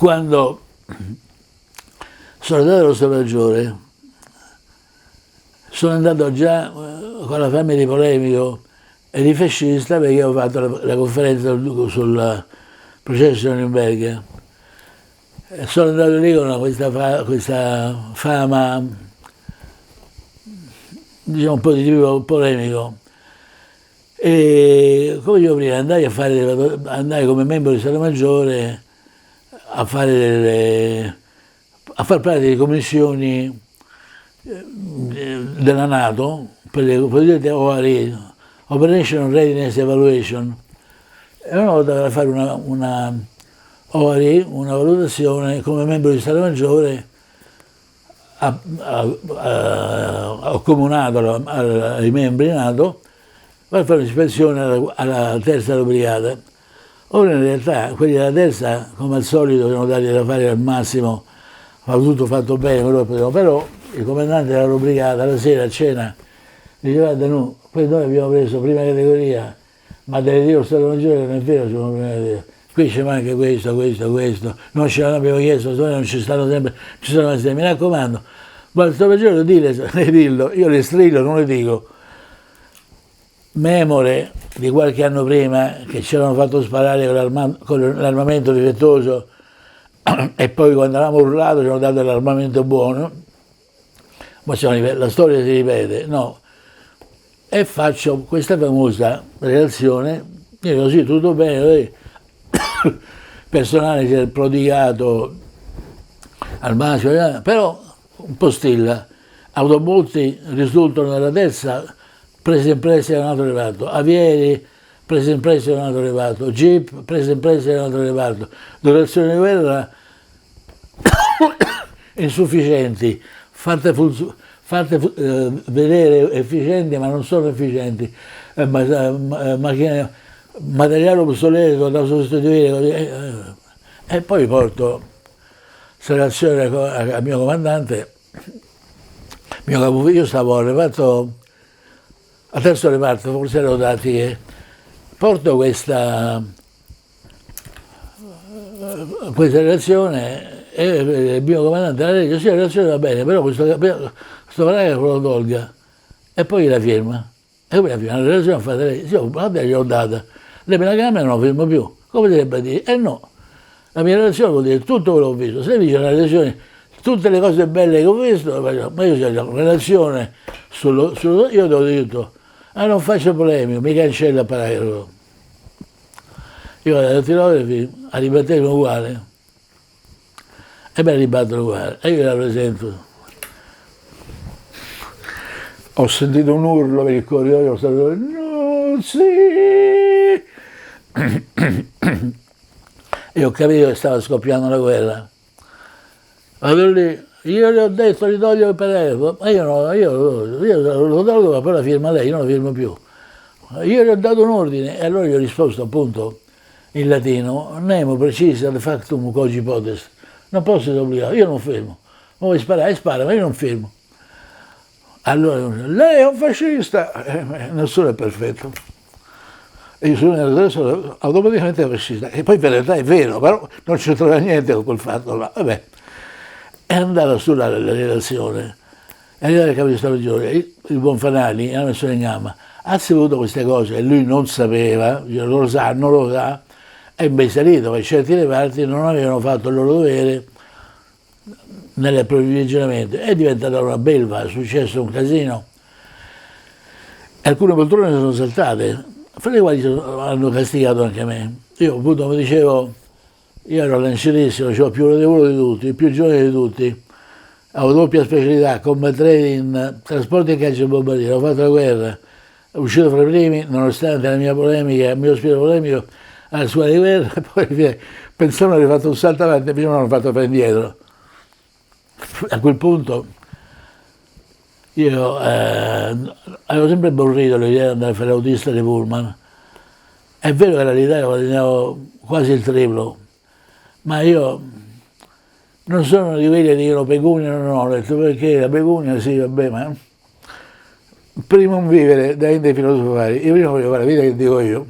quando sono andato allo Stato Maggiore, sono andato già con la famiglia di polemico e di fascista perché ho fatto la conferenza sul processo di Norimberga. Sono andato lì con questa fama, diciamo, un po' di tipo polemico. E come dicevo prima, andai come membro di Stato Maggiore a far parte delle commissioni della NATO per le cosiddette ORE, Operation Readiness Evaluation, e una volta da fare una ORE, una valutazione come membro di Stato Maggiore, ho comunicato ai membri NATO per fare un'ispezione alla terza brigata. Ora in realtà quelli della terza, come al solito, sono dati da fare al massimo, ha tutto fatto bene, però il comandante della brigata la sera a cena diceva: guarda, no, poi noi abbiamo preso prima categoria, ma deve dire lo Stato Maggiore che non è vero, siamo prima categoria. Qui ci manca questo, non ce l'abbiamo chiesto, non ci stanno sempre, ci sono sempre, mi raccomando, ma il Stato Maggiore dillo, io le strillo, non le dico. Memore di qualche anno prima che ci avevano fatto sparare con l'armamento difettoso e poi quando avevamo urlato ci hanno dato l'armamento buono, ma la storia si ripete, no? E faccio questa famosa relazione, io così tutto bene, personale si è prodigato al massimo, però un po' stilla, autobolti risultano nella terza, prese in prestito da un altro reparto, avieri prese in prestito da un altro reparto, jeep prese in prestito da un altro reparto, dotazioni di guerra insufficienti, fatte vedere efficienti ma non sono efficienti, materiale obsoleto da sostituire, e poi porto questa relazione al mio comandante, mio capo. Io stavo al reparto, al terzo reparto, forse ero dati che porto questa relazione e il mio comandante la legge: sì, la relazione va bene, però questo paragrafo lo tolga, e poi la firma. E poi la firma, la relazione l'ha fatta lei, sì, vabbè, gliel'ho data, lei me la cambia e non la firmo più. Come dovrebbe dire? No, la mia relazione vuol dire tutto quello che ho visto. Se lei dice una relazione, tutte le cose belle che ho visto, ma io ho una relazione io devo dire tutto. Non faccio polemica, mi cancella il paragrafo. Io vado ai tirografi, a ribattere uguale, e me la ribattono uguale, e io la presento. Ho sentito un urlo per il corridoio, stato no, sì! E ho capito che stava scoppiando la guerra. Vado lì, io gli ho detto di togliere il paragrafo, ma io lo tolgo, ma poi la firma lei, io non la firmo più. Io gli ho dato un ordine e allora gli ho risposto appunto in latino: nemo precisa de factum cogi potest. Non posso obbligare, io non firmo. Ma vuoi sparare? Spara, ma io non firmo. Allora, lei è un fascista, nessuno è perfetto. E io sono automaticamente fascista, e poi per realtà è vero, però non c'entra niente con quel fatto là. Vabbè, è andata sulla relazione, è arrivato il capo di Stato Maggiore, il buon Fanali, ha messo in gamba, ha saputo queste cose e lui non sapeva, non lo sa, è imbestialito, perché certi reparti non avevano fatto il loro dovere nell'approvvigionamento. È diventata una belva, è successo un casino. Alcune poltrone sono saltate, fra le quali hanno castigato anche me. Io appunto, come dicevo, io ero lancierissimo, avevo più lodevole di tutti, il più giovane di tutti, avevo doppia specialità, combattere in trasporti e caccia bombardieri, ho fatto la guerra, sono uscito fra i primi, nonostante la mia polemica, il mio spirito polemico alla scuola di guerra, e poi pensavano di aver fatto un salto avanti e prima mi hanno fatto fare indietro. A quel punto io avevo sempre aborrito l'idea di andare a fare l'autista di Pullman. È vero che all'Italia guadagnavo quasi il triplo, ma io non sono di quelli che dicono pecunia, non ho detto, perché la pecunia sì, vabbè, ma prima un vivere da inde filosofari, io prima voglio fare la vita che dico io,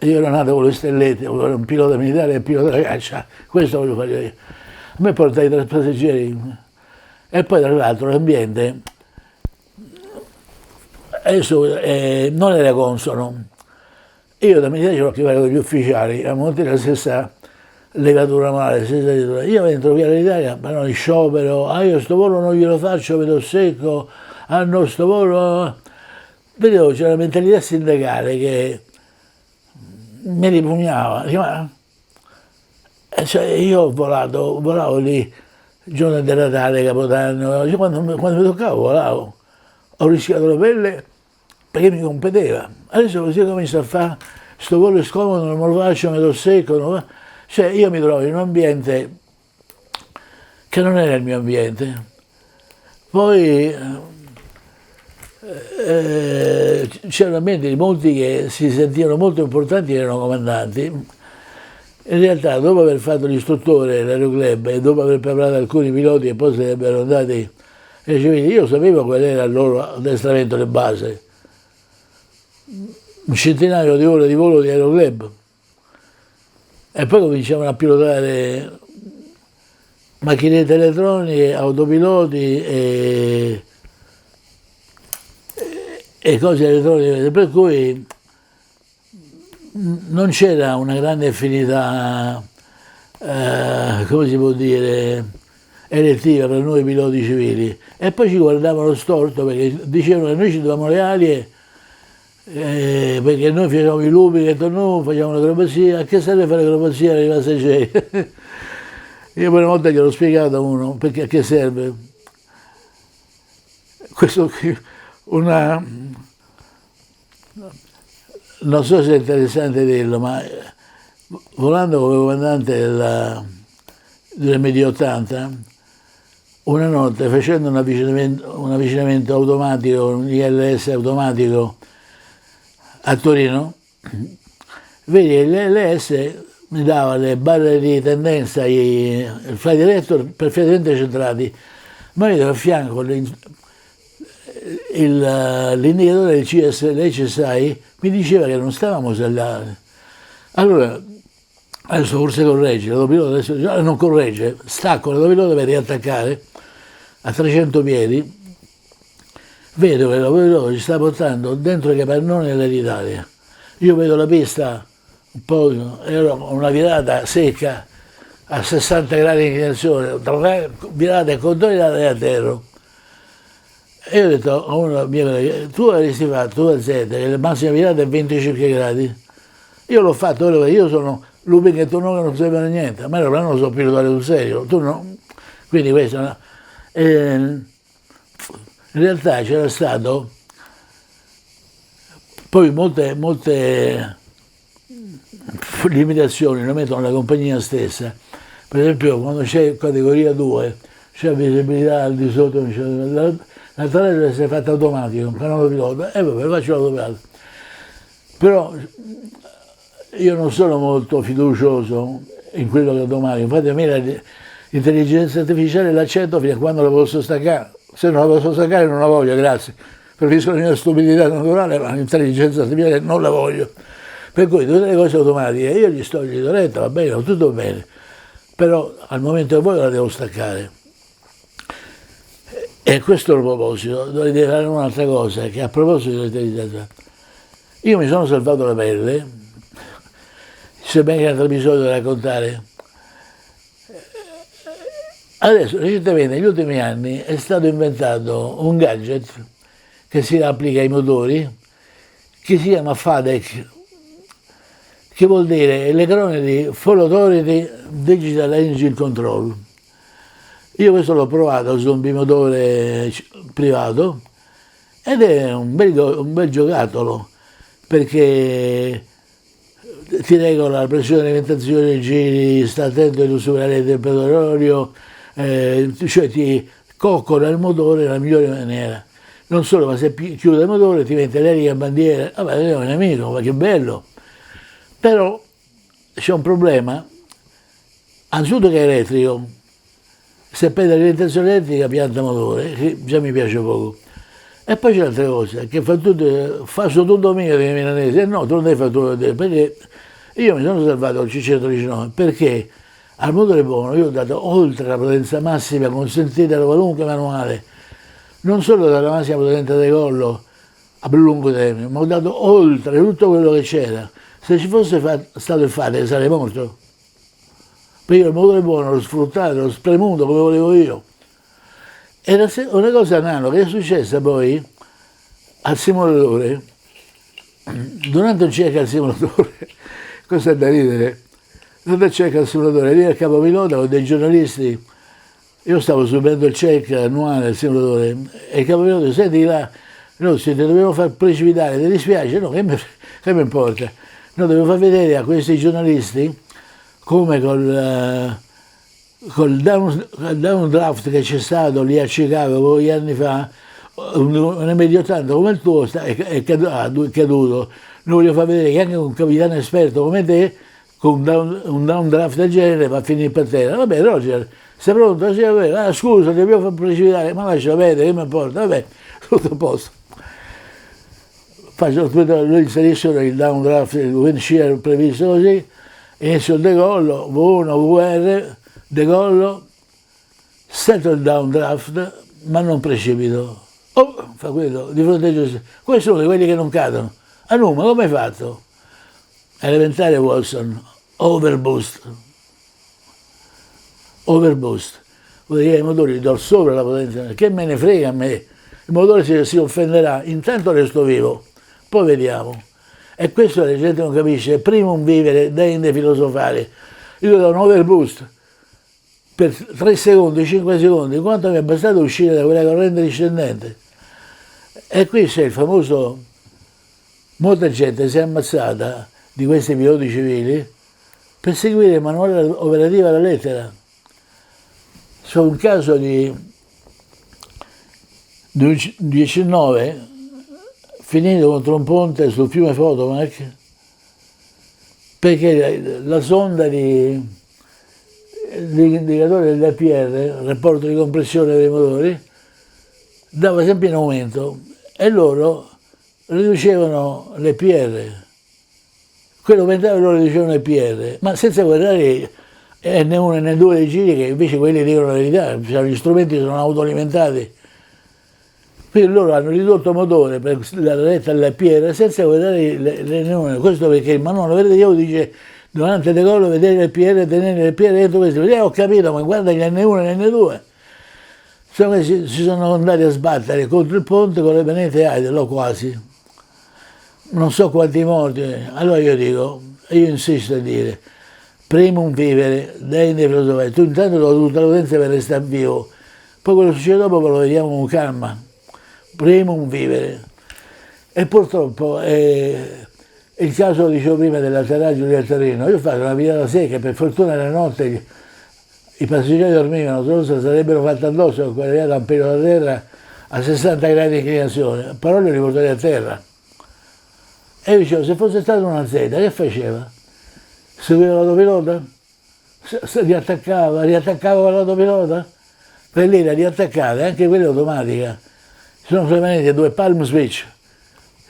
io ero nato con le stellette, ero un pilota militare e pilota da caccia, questo voglio fare io. A me portare i passeggeri e poi tra l'altro l'ambiente adesso non era consono. Io da militare ce l'ho a che fare con gli ufficiali, a molti la stessa legatura male, la stessa legatura. Io entro via l'Italia, ma non in sciopero, io sto volo non glielo faccio, vedo secco, no sto volo. Vedevo c'era una mentalità sindacale che mi ripugnava. Cioè, io volavo lì il giorno di Natale, Capodanno, quando mi toccavo volavo. Ho rischiato la pelle perché mi competeva. Adesso così comincio a fare sto volo scomodo, non me lo faccio, mi do secco. Cioè io mi trovo in un ambiente che non era il mio ambiente. Poi c'erano ambienti di molti che si sentivano molto importanti e erano comandanti. In realtà dopo aver fatto l'istruttore all'Aeroclub e dopo aver preparato alcuni piloti e poi sarebbero andati ai civili, io sapevo qual era il loro addestramento di base. Un centinaio di ore di volo di Aeroclub. E poi cominciavano a pilotare macchinette elettroniche, autopiloti e cose elettroniche, per cui non c'era una grande affinità, come si può dire, elettiva per noi piloti civili. E poi ci guardavano storto perché dicevano che noi ci davamo le ali perché noi facevamo i lupi che tornavano, facevamo l'acrobazia. A che serve fare l'acrobazia ai passeggeri? Io per una volta gliel'ho spiegato a uno perché a che serve. Questo non so se è interessante dirlo, ma volando come comandante dell'M80, una notte facendo un avvicinamento automatico, un ILS automatico a Torino, vedi l'ILS mi dava le barre di tendenza, il flight director perfettamente centrati, ma vedo a fianco l'indicatore del l'HSI mi diceva che non stavamo sbagliati. Allora, adesso forse corregge, l'autopilota adesso non corregge, stacco l'autopilota per riattaccare a 300 piedi, vedo che l'autopilota ci sta portando dentro i capannoni dell'Italia. Io vedo la pista un po', era una virata secca a 60 gradi di inclinazione, virata e controvirata a terra. E io ho detto a uno mio collega, tu avresti fatto, tu a Z, che la massima virata è 25 gradi. Io l'ho fatto, io sono looping e tu no, che non sapevano niente, ma non lo so pilotare sul serio, tu no. Quindi questo no. In realtà c'era stato poi molte limitazioni, lo mettono la compagnia stessa. Per esempio quando c'è categoria 2, c'è visibilità al di sotto, l'altra deve essere fatta automatico, un canale pilota, e vabbè, faccio l'autopiloto. Però io non sono molto fiducioso in quello che è automatico, infatti a me l'intelligenza artificiale l'accetto fino a quando la posso staccare, se non la posso staccare non la voglio, grazie. Preferisco la mia stupidità naturale, ma l'intelligenza artificiale non la voglio. Per cui tutte le cose automatiche, io gli do retta, va bene, tutto bene, però al momento che voglio la devo staccare. E questo è il proposito, dovrei dire un'altra cosa, che a proposito dell'intelligenza, io mi sono salvato la pelle, c'è ben che altro episodio da raccontare. Adesso, recentemente, negli ultimi anni, è stato inventato un gadget che si applica ai motori, che si chiama FADEC, che vuol dire Electronic di Full Authority Digital Engine Control. Io questo l'ho provato su un bimotore privato ed è un bel giocattolo perché ti regola la pressione di alimentazione dei giri, sta attento a non superare il temperatura, cioè ti coccola il motore nella migliore maniera. Non solo, ma se chiude il motore ti mette l'erica bandiera, vabbè, è un amico, ma che bello. Però c'è un problema, anzitutto che è elettrico, se perde l'alimentazione elettrica pianta motore, che già mi piace poco. E poi c'è un'altra cosa, che faccio tutto mio dei milanesi, e no, tu non devi fare tutto te, perché io mi sono salvato al C119, perché al motore buono io ho dato oltre la potenza massima consentita da qualunque manuale, non solo dalla massima potenza di collo a più lungo termine, ma ho dato oltre tutto quello che c'era. Se ci fosse stato il fate sarei morto, perché io il motore buono l'ho sfruttato, l'ho spremuto come volevo io. E una cosa analoga è successa poi al simulatore, durante un check al simulatore, cosa è da ridere, durante il check al simulatore, lì al capopilota con dei giornalisti, io stavo subendo il check annuale al simulatore, e il capopilota dice, senti là, noi se ti dobbiamo far precipitare, ti dispiace? No, che mi importa? Noi dobbiamo far vedere a questi giornalisti come col downdraft che c'è stato lì a Chicago pochi anni fa, un M80 come il tuo è caduto. Noi voglio far vedere che anche un capitano esperto come te, con un downdraft del genere, va a finire per terra. Vabbè, Roger, sei pronto? Sì, vabbè. Scusa, ti dobbiamo far precipitare, ma lascia vedere, che mi importa? Vabbè, tutto a posto. Lui inserisce il downdraft, il wind shear previsto così, inizio il decollo, V1, VR, decollo, sento il downdraft, ma non precipito. Oh, fa quello, di fronte a Giuseppe. Questi sono quelli che non cadono. Ah no, ma come hai fatto? Elementare Wilson, overboost. Overboost. Vuol dire che i motori li do sopra la potenza, che me ne frega a me. Il motore si offenderà, intanto resto vivo, poi vediamo. E questo la gente non capisce, prima un vivere, dende filosofare. Io do un overboost per 3 secondi, 5 secondi, quanto mi è bastato uscire da quella corrente discendente. E qui c'è il famoso, molta gente si è ammazzata di questi piloti civili per seguire il manuale operativo alla lettera. C'è un caso di 19 finito contro un ponte sul fiume Potomac, perché la sonda l'indicatore dell'APR, il rapporto di compressione dei motori, dava sempre in aumento e loro riducevano l'EPR. Quello aumentava e loro riducevano l'EPR, ma senza guardare N1 e N2 dei giri, che invece quelli dicono la verità, cioè gli strumenti sono autoalimentati. Quindi loro hanno ridotto il motore per la retta all'APR senza guardare N1. Questo perché il manuale operativo dice durante il decollo vedere l'APR, tenere l'APR dentro questo. Ho capito, ma guarda gli N1 e N2. Si sono andati a sbattere contro il ponte con le benette Idle, o quasi. Non so quanti morti. Allora io dico, io insisto a dire, primum vivere, dende filosofare. Tu intanto do tutta la potenza per restare vivo. Poi quello che succede dopo lo vediamo con calma. Primum vivere. E purtroppo il caso, dicevo prima, dell'atterraggio di Altarino, io ho fatto una virata secca, per fortuna la notte i passeggeri dormivano, se no si sarebbero fatti addosso con quella via da un pelo da terra a 60 gradi di inclinazione, però li riportati a terra. E io dicevo, se fosse stata una Z, che faceva? Seguiva l'autopilota? Riattaccava l'autopilota? Per lì la riattaccata, anche quella automatica. Sono solamente 2 palm switch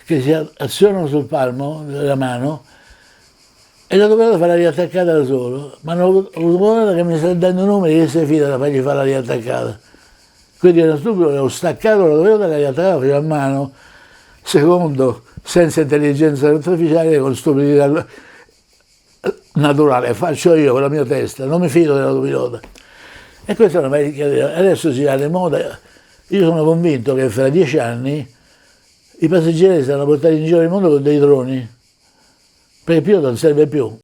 che si azionano sul palmo della mano e l'autopilota fa la riattaccata da solo, ma l'autopilota che mi sta dando i numeri che si fida da fargli fare la riattaccata. Quindi era stupido, ho staccato l'autopilota e la riattaccata faceva a mano, secondo, senza intelligenza artificiale, con stupidità naturale, faccio io con la mia testa, non mi fido dell'autopilota. E questa è una vecchia, adesso si va di moda. Io sono convinto che fra 10 anni i passeggeri saranno portati in giro nel mondo con dei droni, perché il pilota non serve più.